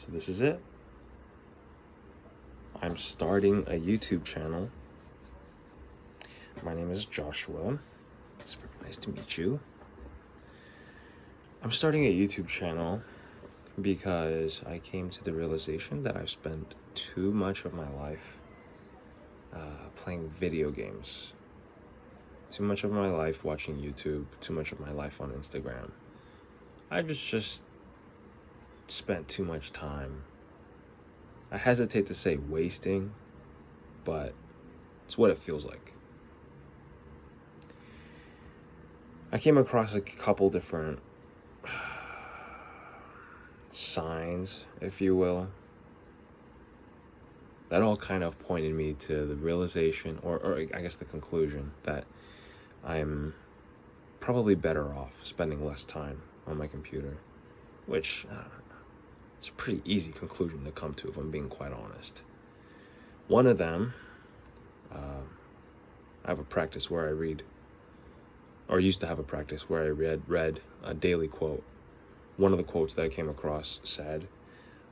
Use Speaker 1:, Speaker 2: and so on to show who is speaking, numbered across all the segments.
Speaker 1: So this is it. I'm starting a YouTube channel. My name is Joshua. It's very nice to meet you. I'm starting a YouTube channel because I came to the realization that I've spent too much of my life playing video games. Too much of my life watching YouTube, too much of my life on Instagram. I just spent too much time. I hesitate to say wasting, but it's what it feels like. I came across a couple different signs, if you will, that all kind of pointed me to the realization, or I guess the conclusion, that I'm probably better off spending less time on my computer, which it's a pretty easy conclusion to come to, if I'm being quite honest. One of them, I have a practice where I read, or used to have a practice where I read a daily quote. One of the quotes that I came across said,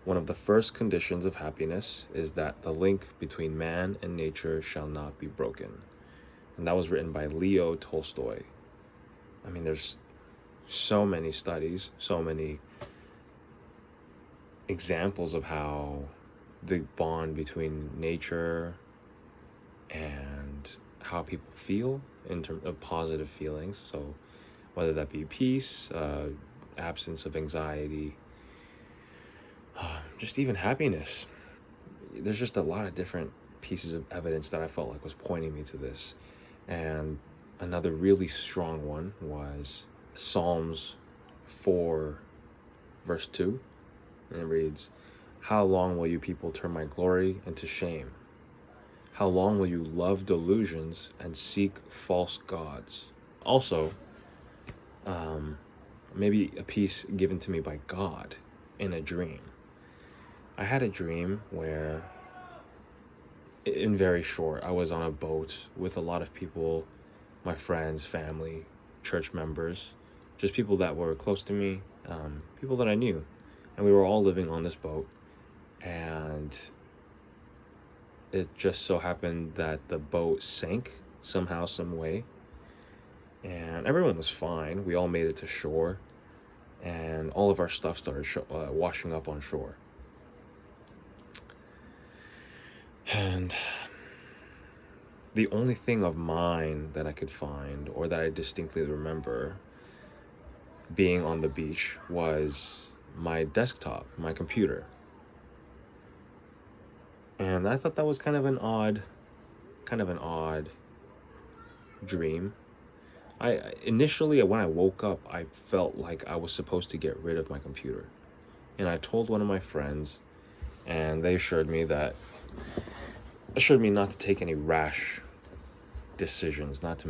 Speaker 1: "One of the first conditions of happiness is that the link between man and nature shall not be broken." And that was written by Leo Tolstoy. I mean, there's so many studies, so many examples of how the bond between nature and how people feel in terms of positive feelings. So whether that be peace, absence of anxiety, just even happiness. There's just a lot of different pieces of evidence that I felt like was pointing me to this. And another really strong one was Psalms 4, verse 2. And it reads, "How long will you people turn my glory into shame? How long will you love delusions and seek false gods?" Also, maybe a piece given to me by God in a dream. I had a dream where, in very short, I was on a boat with a lot of people, my friends, family, church members, just people that were close to me, people that I knew. And we were all living on this boat. And it just so happened that the boat sank somehow, some way. And everyone was fine. We all made it to shore. And all of our stuff started washing up on shore. And the only thing of mine that I could find, or that I distinctly remember being on the beach, was my desktop, my computer. And I thought that was kind of an odd dream. I initially, when I woke up, I felt like I was supposed to get rid of my computer. And I told one of my friends, and they assured me not to take any rash decisions, not to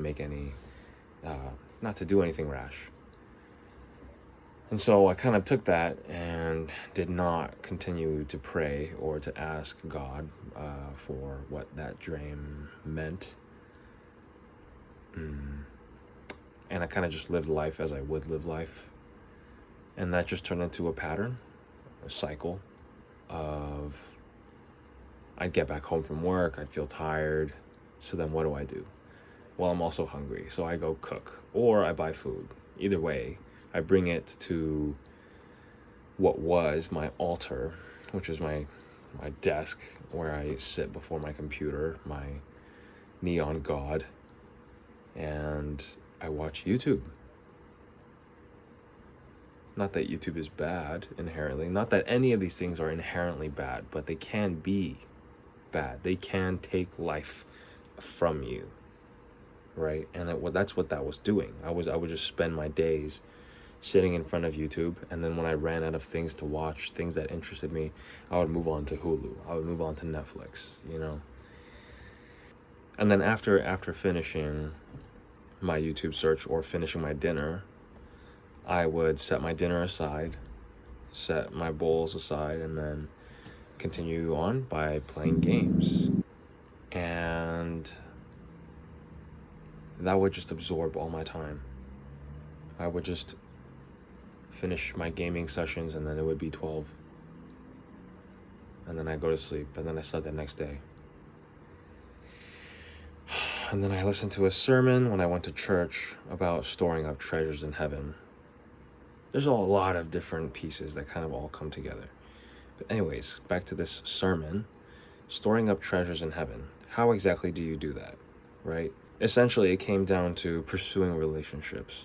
Speaker 1: do anything rash. And so I kind of took that and did not continue to pray or to ask God for what that dream meant. And I kind of just lived life as I would live life. And that just turned into a pattern, a cycle of, I'd get back home from work, I'd feel tired. So then what do? Well, I'm also hungry, so I go cook, or I buy food. Either way, I bring it to what was my altar, which is my desk, where I sit before my computer, my neon god, and I watch YouTube. Not that YouTube is bad inherently, not that any of these things are inherently bad, but they can be bad. They can take life from you, right? And that's what that was doing. I would just spend my days sitting in front of YouTube, and then when I ran out of things to watch, things that interested me, I would move on to Hulu. I would move on to Netflix, And then after finishing my YouTube search or finishing my dinner, I would set my dinner aside, set my bowls aside, and then continue on by playing games. And that would just absorb all my time. I would just finish my gaming sessions, and then it would be 12, and then I go to sleep, and then I start the next day. And then I listened to a sermon when I went to church about storing up treasures in heaven. There's a lot of different pieces that kind of all come together. But anyways, back to this sermon, storing up treasures in heaven. How exactly do you do that, right? Essentially, it came down to pursuing relationships.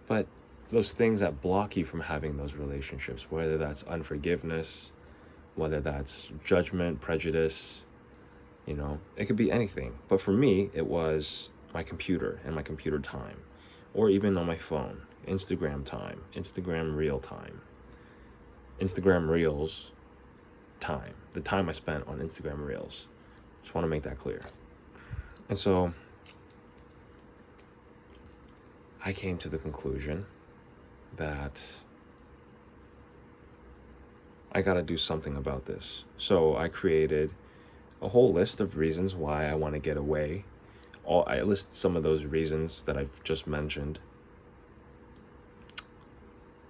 Speaker 1: But those things that block you from having those relationships, whether that's unforgiveness, whether that's judgment, prejudice, it could be anything. But for me, it was my computer and my computer time, or even on my phone, Instagram time, Instagram real time, Instagram reels time, the time I spent on Instagram reels. Just want to make that clear. And so I came to the conclusion that I got to do something about this. So I created a whole list of reasons why I want to get away. I list some of those reasons that I've just mentioned.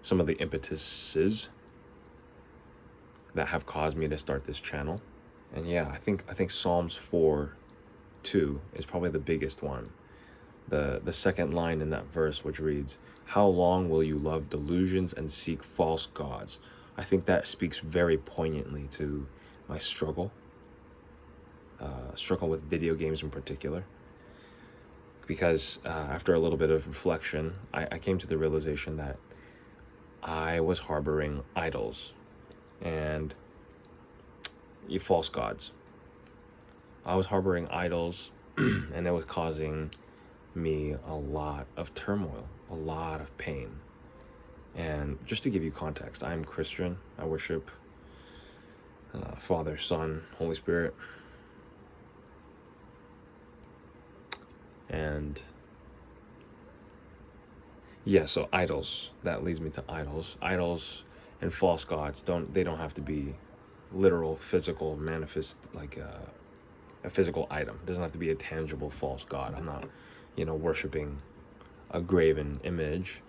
Speaker 1: Some of the impetuses that have caused me to start this channel. And yeah, I think Psalms 4:2 is probably the biggest one. The second line in that verse, which reads, "How long will you love delusions and seek false gods?" I think that speaks very poignantly to my struggle with video games in particular. Because after a little bit of reflection, I came to the realization that I was harboring idols and false gods. I was harboring idols, and it was causing me a lot of turmoil, a lot of pain. And just to give you context, I'm Christian. I worship Father, Son, Holy Spirit. And yeah, so idols, that leads me to idols. Idols and false gods don't have to be literal, physical, manifest, like a physical item. It doesn't have to be a tangible false god. I'm not, worshiping a graven image,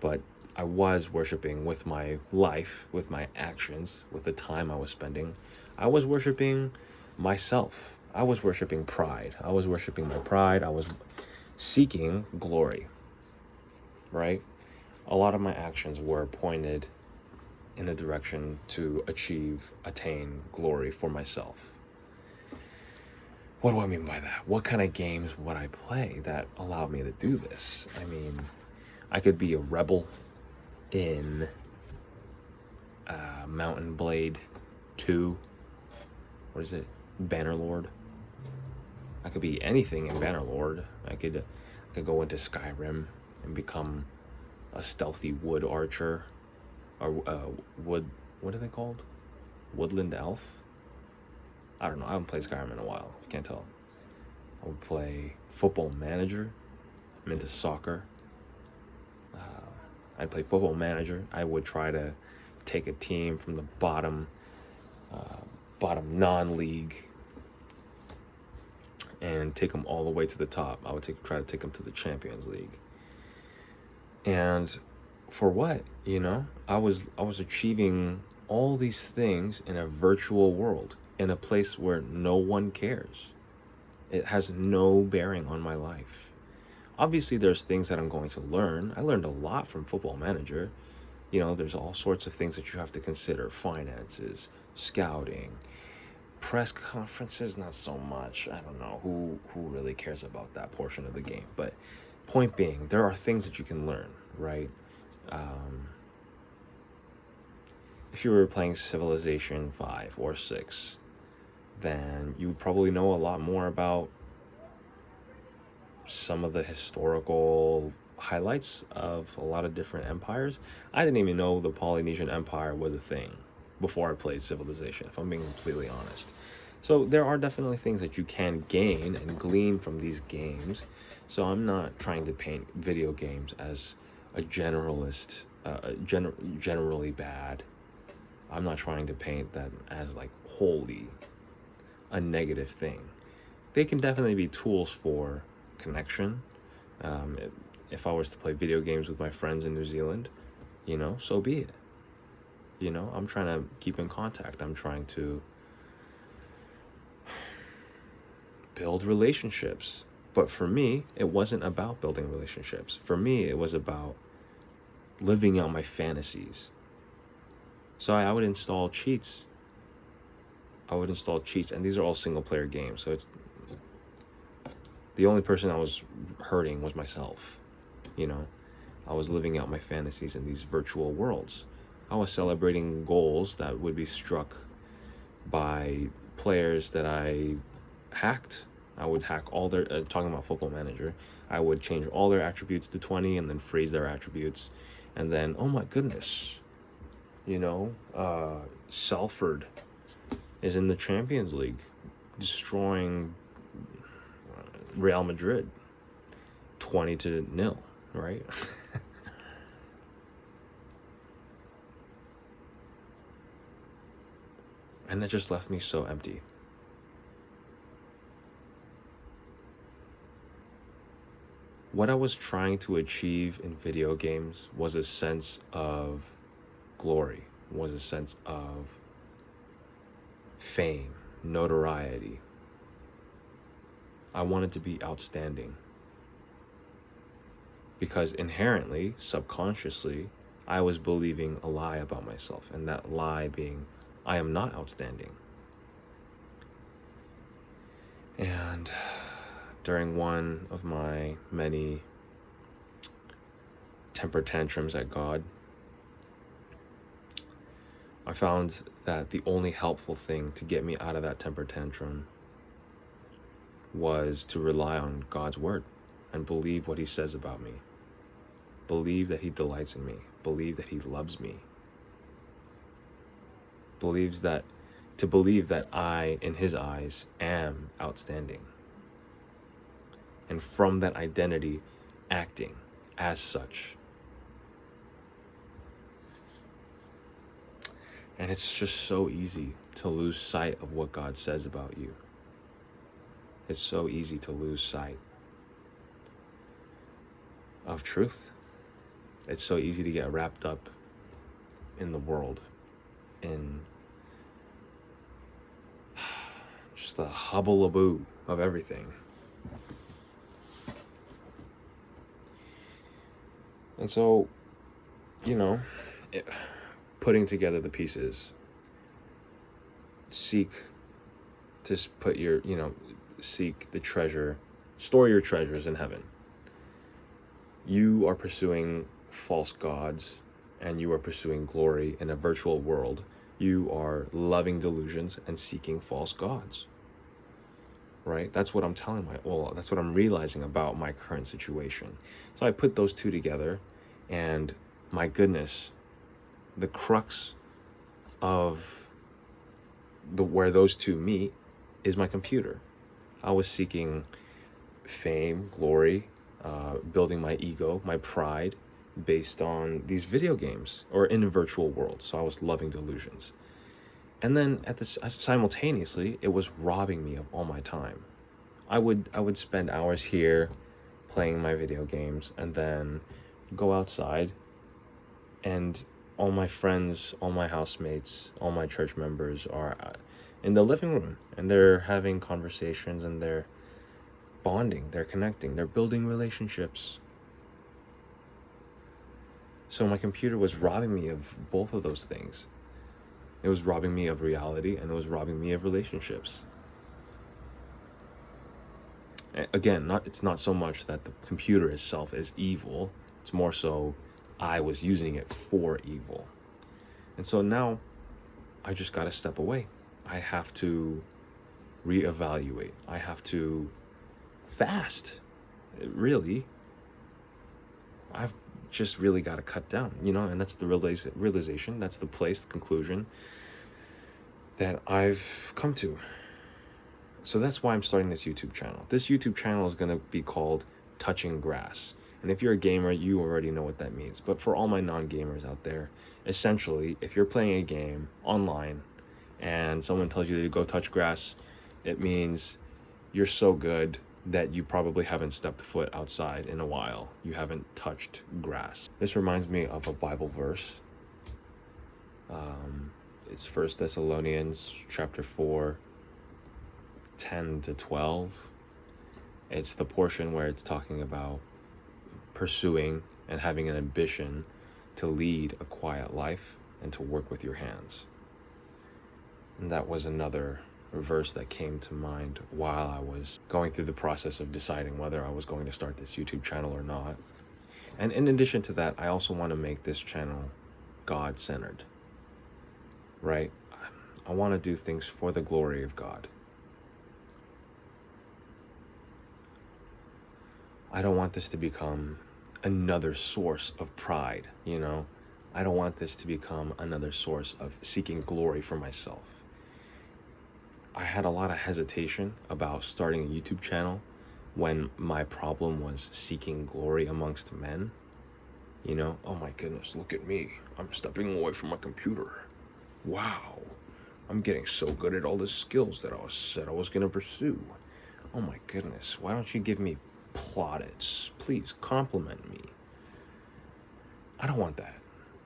Speaker 1: but I was worshiping with my life, with my actions, with the time I was spending. I was worshiping myself. I was worshiping pride. I was worshiping my pride. I was seeking glory, right? A lot of my actions were pointed in a direction to attain glory for myself. What do I mean by that? What kind of games would I play that allowed me to do this? I mean, I could be a rebel in Mountain Blade 2. What is it? Bannerlord. I could be anything in Bannerlord. I could go into Skyrim and become a stealthy wood archer, or what are they called? Woodland elf? I don't know. I haven't played Skyrim in a while. You can't tell. I would play Football Manager. I'm into soccer. I'd play Football Manager. I would try to take a team from the bottom non-league and take them all the way to the top. I would try to take them to the Champions League. And for what? I was achieving all these things in a virtual world, in a place where no one cares. It has no bearing on my life. Obviously, there's things that I'm going to learn. I learned a lot from Football Manager. There's all sorts of things that you have to consider: finances, scouting, press conferences, not so much. I don't know who really cares about that portion of the game. But point being, there are things that you can learn, right? If you were playing Civilization 5 or 6, then you would probably know a lot more about some of the historical highlights of a lot of different empires. I didn't even know the Polynesian Empire was a thing before I played Civilization, if I'm being completely honest. So there are definitely things that you can gain and glean from these games. So I'm not trying to paint video games as a generalist, generally bad. I'm not trying to paint them as like wholly a negative thing. They can definitely be tools for connection. If I was to play video games with my friends in New Zealand, so be it. I'm trying to keep in contact. I'm trying to build relationships. But for me, it wasn't about building relationships. For me, it was about living out my fantasies. So I would install cheats. And these are all single player games. So it's the only person I was hurting was myself. I was living out my fantasies in these virtual worlds. I was celebrating goals that would be struck by players that I hacked. I would hack all their, talking about Football Manager, I would change all their attributes to 20 and then freeze their attributes. And then, oh my goodness, Salford is in the Champions League, destroying Real Madrid 20-0, right? And that just left me so empty. What I was trying to achieve in video games was a sense of glory, was a sense of fame, notoriety. I wanted to be outstanding. Because inherently, subconsciously, I was believing a lie about myself, and that lie being, I am not outstanding. And during one of my many temper tantrums at God, I found that the only helpful thing to get me out of that temper tantrum was to rely on God's word and believe what he says about me. Believe that he delights in me. Believe that he loves me. Believe that I, in his eyes, am outstanding. And from that identity, acting as such. And it's just so easy to lose sight of what God says about you. It's so easy to lose sight of truth. It's so easy to get wrapped up in the world, in just the hubble-a-boo of everything. And so, putting together the pieces, seek the treasure, store your treasures in heaven. You are pursuing false gods, and you are pursuing glory in a virtual world. You are loving delusions and seeking false gods. Right? That's what I'm that's what I'm realizing about my current situation. So I put those two together, and my goodness, the crux of where those two meet is my computer. I was seeking fame, glory, building my ego, my pride, based on these video games or in a virtual world. So I was loving delusions. And then simultaneously, it was robbing me of all my time. I would spend hours here playing my video games and then go outside, and all my friends, all my housemates, all my church members are in the living room, and they're having conversations, and they're bonding, they're connecting, they're building relationships. So my computer was robbing me of both of those things. It was robbing me of reality, and it was robbing me of relationships. Again, it's not so much that the computer itself is evil. It's more so I was using it for evil. And so now I just got to step away. I have to reevaluate. I have to fast. Really, I've just really got to cut down, and that's the realization, that's the conclusion that I've come to. So that's why I'm starting this YouTube channel. This YouTube channel is going to be called Touching Grass. And if you're a gamer, you already know what that means. But for all my non-gamers out there, essentially, if you're playing a game online and someone tells you to go touch grass, it means you're so good that you probably haven't stepped foot outside in a while. You haven't touched grass. This reminds me of a Bible verse. It's First Thessalonians chapter 4, 10 to 12. It's the portion where it's talking about pursuing and having an ambition to lead a quiet life and to work with your hands. And that was another verse that came to mind while I was going through the process of deciding whether I was going to start this YouTube channel or not. And in addition to that, I also want to make this channel God-centered, right? I want to do things for the glory of God. I don't want this to become another source of pride, you know? I don't want this to become another source of seeking glory for myself. I had a lot of hesitation about starting a YouTube channel when my problem was seeking glory amongst men. You know, oh my goodness, look at me. I'm stepping away from my computer. Wow, I'm getting so good at all the skills that I said I was going to pursue. Oh my goodness, why don't you give me plaudits? Please compliment me. I don't want that.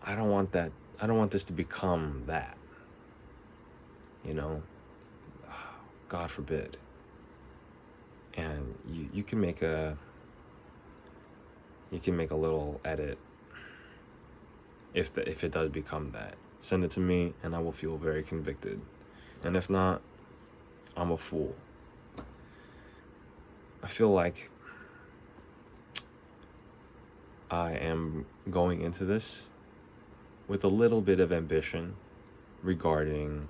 Speaker 1: I don't want that. I don't want this to become that. You know, God forbid. And you can make a little edit if it does become that. Send it to me and I will feel very convicted. And if not, I'm a fool. I feel like I am going into this with a little bit of ambition regarding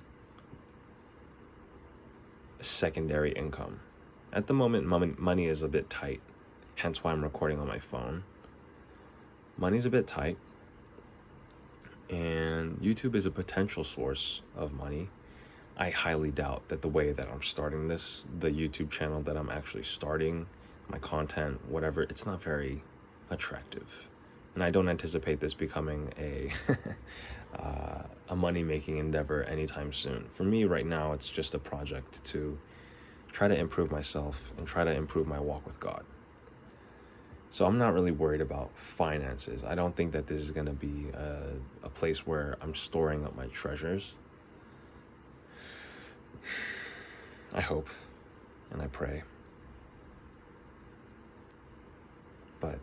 Speaker 1: secondary income. At the moment, money is a bit tight, hence why I'm recording on my phone. Money's a bit tight, and YouTube is a potential source of money. I highly doubt that the way that I'm starting this, the YouTube channel that I'm actually starting, my content, whatever, it's not very attractive. And I don't anticipate this becoming a money-making endeavor anytime soon. For me right now, it's just a project to try to improve myself and try to improve my walk with God. So I'm not really worried about finances. I don't think that this is going to be a place where I'm storing up my treasures. I hope and I pray. But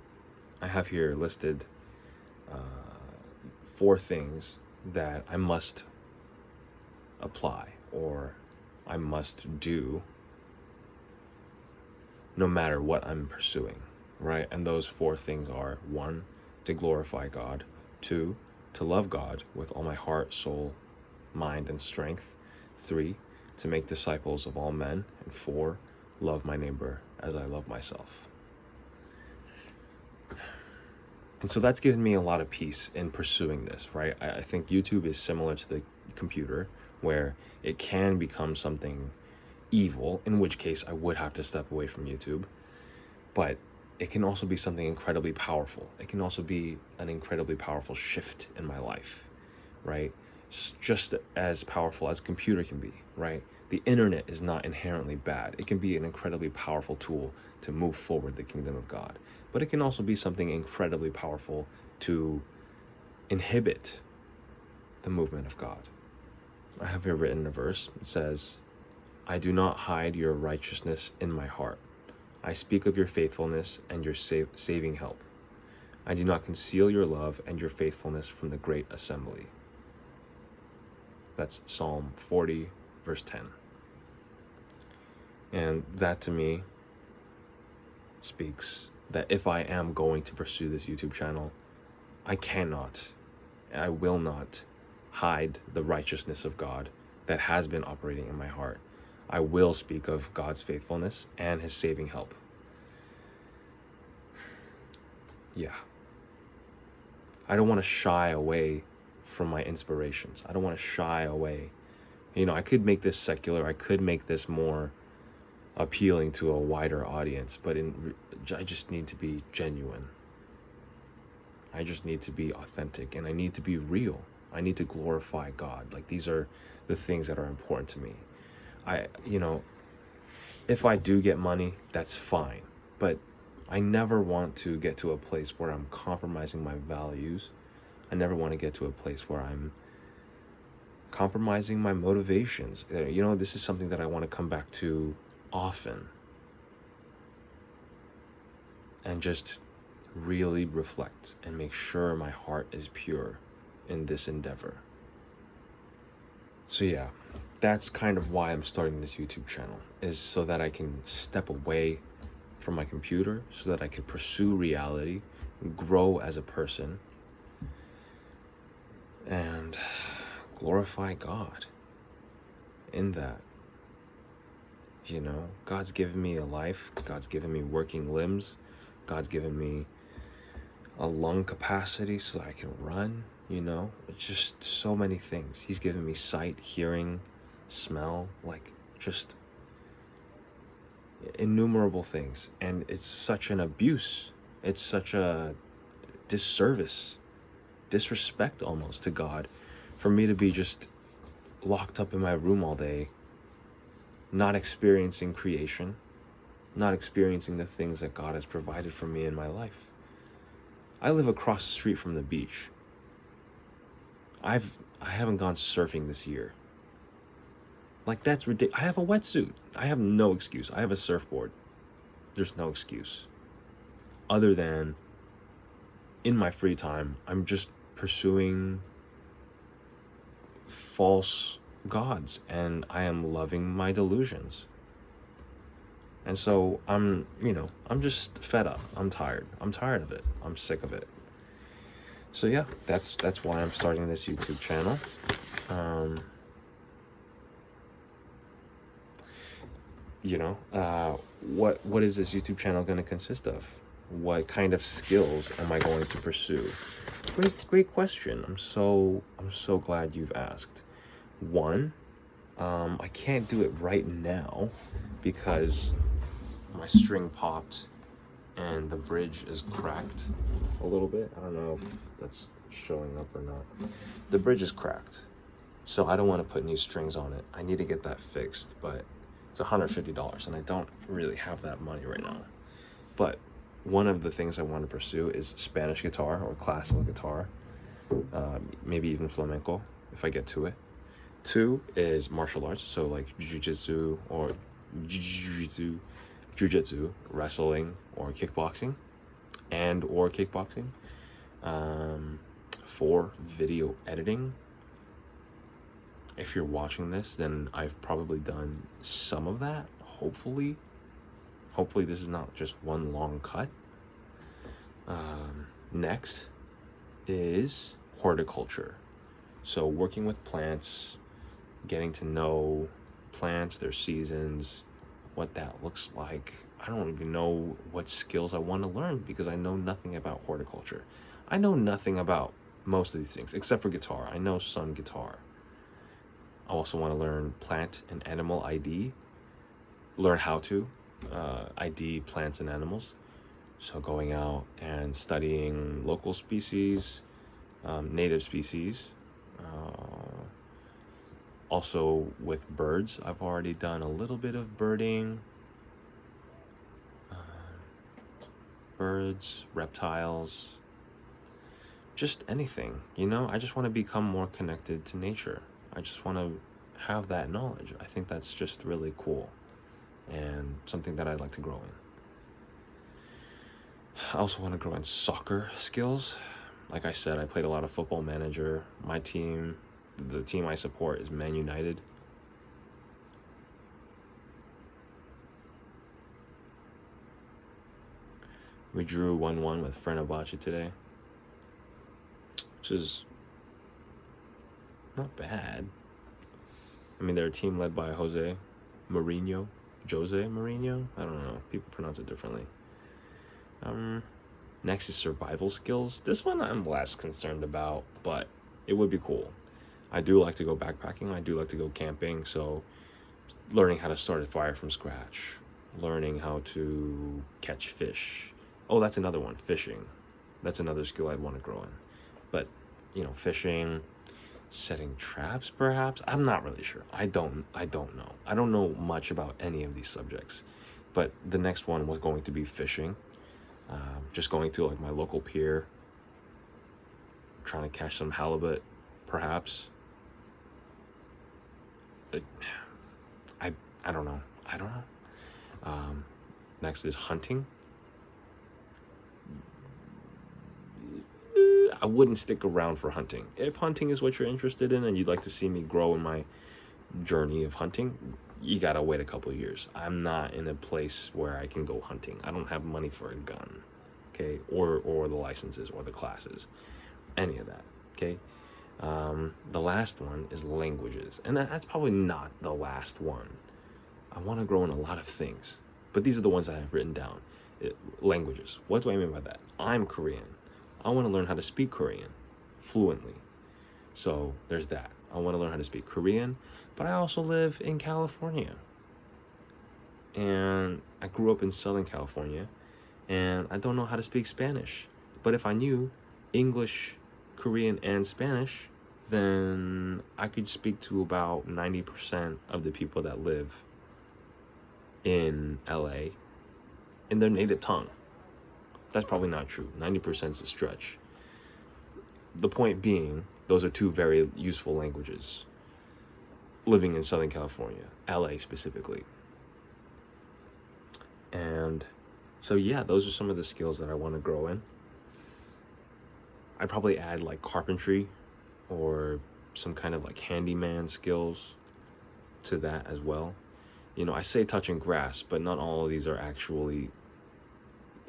Speaker 1: I have here listed 4 things that I must apply or I must do no matter what I'm pursuing, right? And those 4 things are: 1, to glorify God; 2, to love God with all my heart, soul, mind, and strength; 3, to make disciples of all men; and 4, love my neighbor as I love myself. And so that's given me a lot of peace in pursuing this, right? I think YouTube is similar to the computer, where it can become something evil, in which case I would have to step away from YouTube. But it can also be something incredibly powerful. It can also be an incredibly powerful shift in my life, right? It's just as powerful as a computer can be, right? The internet is not inherently bad. It can be an incredibly powerful tool to move forward the kingdom of God. But it can also be something incredibly powerful to inhibit the movement of God. I have here written a verse. It says, "I do not hide your righteousness in my heart. I speak of your faithfulness and your saving help. I do not conceal your love and your faithfulness from the great assembly." That's Psalm 40, verse 10. And that to me speaks that if I am going to pursue this YouTube channel, I cannot and I will not hide the righteousness of God that has been operating in my heart. I will speak of God's faithfulness and his saving help. Yeah. I don't want to shy away from my inspirations. I don't want to shy away. You know, I could make this secular. I could make this more appealing to a wider audience, but I just need to be genuine. I just need to be authentic, and I need to be real. I need to glorify God. Like, these are the things that are important to me. If I do get money, that's fine, but I never want to get to a place where I'm compromising my values. I never want to get to a place where I'm compromising my motivations. This is something that I want to come back to often and just really reflect and make sure my heart is pure in this endeavor. So yeah, that's kind of why I'm starting this YouTube channel, is so that I can step away from my computer, so that I can pursue reality, grow as a person, and glorify God in that. God's given me a life, God's given me working limbs, God's given me a lung capacity so that I can run, it's just so many things. He's given me sight, hearing, smell, just innumerable things. And it's such an abuse. It's such a disservice, disrespect almost to God, for me to be just locked up in my room all day, not experiencing creation, not experiencing the things that God has provided for me in my life. I live across the street from the beach. I haven't gone surfing this year. That's ridiculous. I have a wetsuit. I have no excuse. I have a surfboard. There's no excuse. Other than, in my free time, I'm just pursuing false gods, and I am loving my delusions. And so I'm just fed up. I'm tired. I'm tired of it. I'm sick of it. So yeah, that's why I'm starting this YouTube channel. What is this YouTube channel going to consist of? What kind of skills am I going to pursue? Great question. I'm so glad you've asked. One, I can't do it right now because my string popped and the bridge is cracked a little bit. I don't know if that's showing up or not. The bridge is cracked, so I don't want to put new strings on it. I need to get that fixed, but it's $150 and I don't really have that money right now. But one of the things I want to pursue is Spanish guitar or classical guitar, maybe even flamenco if I get to it. Two is martial arts, so like jiu-jitsu, wrestling, or kickboxing, or kickboxing. 4, video editing. If you're watching this, then I've probably done some of that, hopefully. Hopefully this is not just one long cut. Next is horticulture. So working with plants, getting to know plants, their seasons, what that looks like. I don't even know what skills I want to learn because I know nothing about horticulture. I know nothing about most of these things except for guitar. I know some guitar. I also want to learn plant and animal ID, learn how to ID plants and animals. So going out and studying local species, native species. Also with birds, I've already done a little bit of birding. Birds, reptiles, just anything, I just want to become more connected to nature. I just want to have that knowledge. I think that's just really cool and something that I'd like to grow in. I also want to grow in soccer skills. Like I said, I played a lot of Football Manager. My team, the team I support, is Man United. We drew 1-1 with Fenerbahce today, which is not bad. I mean, they're a team led by Jose Mourinho. I don't know. People pronounce it differently. Next is survival skills. This one I'm less concerned about, but it would be cool. I do like to go backpacking. I do like to go camping. So learning how to start a fire from scratch, learning how to catch fish. Oh, that's another one, fishing. That's another skill I'd want to grow in. But, fishing, setting traps perhaps. I'm not really sure. I don't know. I don't know much about any of these subjects. But the next one was going to be fishing. Just going to like my local pier, trying to catch some halibut, perhaps. I I don't know. I don't know. Next is hunting. I wouldn't stick around for hunting. If hunting is what you're interested in and you'd like to see me grow in my journey of hunting, you gotta wait a couple of years. I'm not in a place where I can go hunting. I don't have money for a gun, okay, or the licenses or the classes, any of that, okay. The last one is languages, and that's probably not the last one. I want to grow in a lot of things, but these are the ones that I've written down. Languages. What do I mean by that? I'm Korean. I want to learn how to speak Korean fluently. So there's that. I want to learn how to speak Korean, but I also live in California. And I grew up in Southern California, and I don't know how to speak Spanish. But if I knew English, Korean, and Spanish, then I could speak to about 90% of the people that live in LA in their native tongue. That's probably not true. 90% is a stretch. The point being, those are two very useful languages living in Southern California, LA specifically. And so yeah, those are some of the skills that I want to grow in. I'd probably add like carpentry or some kind of like handyman skills to that as well. You know, I say touching grass, but not all of these are actually,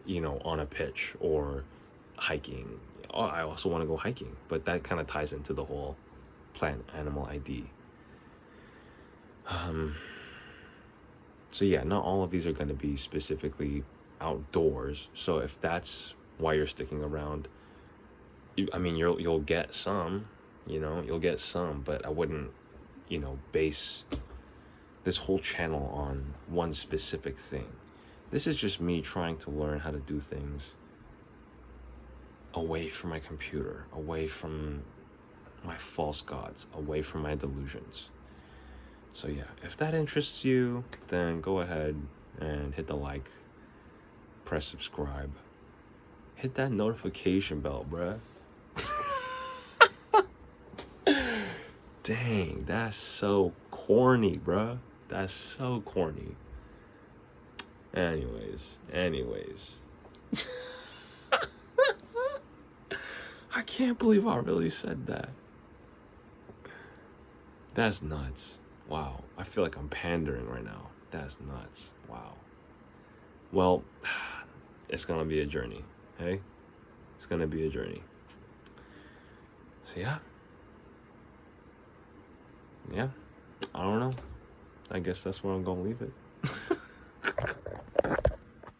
Speaker 1: you know, on a pitch or hiking. Oh, I also want to go hiking, but that kind of ties into the whole plant animal ID. So yeah, not all of these are going to be specifically outdoors. So if that's why you're sticking around, I mean, you'll get some, you know, you'll get some, but I wouldn't, you know, base this whole channel on one specific thing. This is just me trying to learn how to do things away from my computer, away from my false gods, away from my delusions. So yeah, if that interests you, then go ahead and hit the like, press subscribe, hit that notification bell, bruh. Dang, that's so corny, bruh. That's so corny. Anyways. I can't believe I really said that. That's nuts. Wow. I feel like I'm pandering right now. That's nuts. Wow. Well, it's gonna be a journey, hey? It's gonna be a journey. So yeah. I don't know. I guess that's where I'm gonna leave it.